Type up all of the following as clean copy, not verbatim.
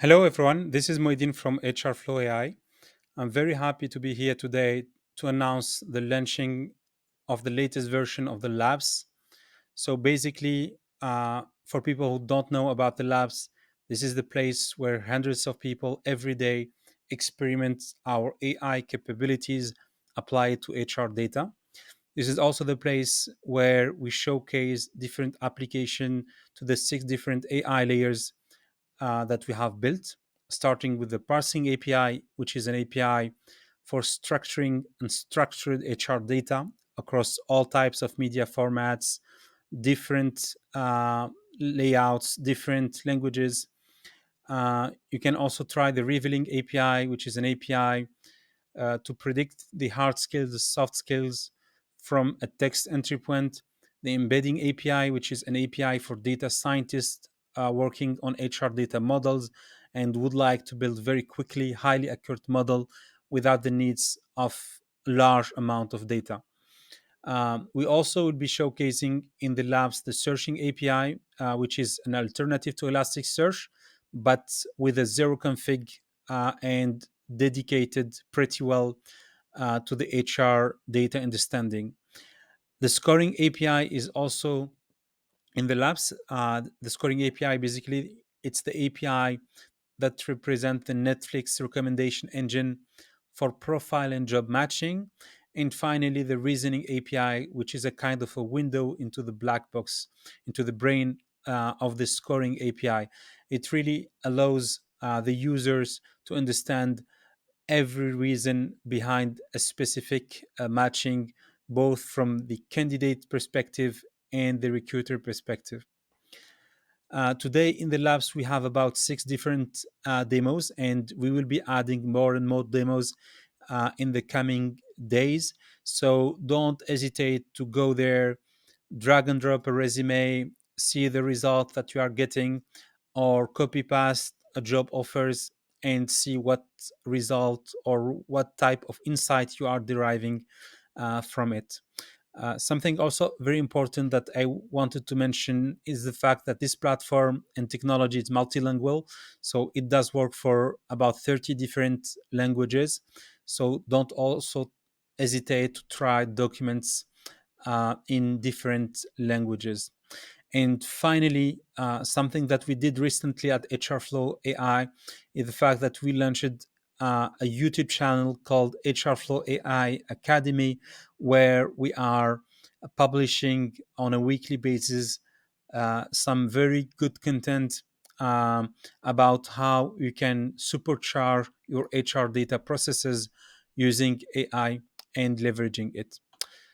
Hello, everyone. This is Moedin from HRFlow AI. I'm very happy to be here today to announce the launching of the latest version of the labs. So, basically, for people who don't know about the labs, this is the place where hundreds of people every day experiment our AI capabilities applied to HR data. This is also the place where we showcase different application to the 6 different AI layers that we have built, starting with the parsing API, which is an API for structuring unstructured HR data across all types of media formats, different layouts, different languages. You can also try the revealing API, which is an API to predict the hard skills, the soft skills from a text entry point, the embedding API, which is an API for data scientists working on HR data models and would like to build very quickly, highly accurate model without the needs of large amount of data. We also will be showcasing in the labs the searching API, which is an alternative to Elasticsearch, but with a zero config and dedicated pretty well to the HR data understanding. The scoring API is also in the labs. The scoring API basically it's the API that represent the Netflix recommendation engine for profile and job matching. And finally, the reasoning API, which is a kind of a window into the black box, into the brain of the scoring API. It really allows the users to understand every reason behind a specific matching, both from the candidate perspective and the recruiter perspective. Today in the labs, we have about 6 different demos, and we will be adding more and more demos in the coming days. So don't hesitate to go there, drag and drop a resume, see the result that you are getting, or copy paste a job offers and see what result or what type of insight you are deriving from it. Something also very important that I wanted to mention is the fact that this platform and technology is multilingual. So it does work for about 30 different languages. So don't also hesitate to try documents in different languages. And finally, something that we did recently at HRFlow AI is the fact that we launched a YouTube channel called HRFlow AI Academy, where we are publishing on a weekly basis some very good content about how you can supercharge your HR data processes using AI and leveraging it.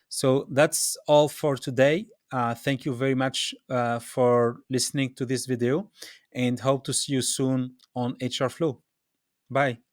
So that's all for today. Thank you very much for listening to this video and hope to see you soon on HR Flow. Bye.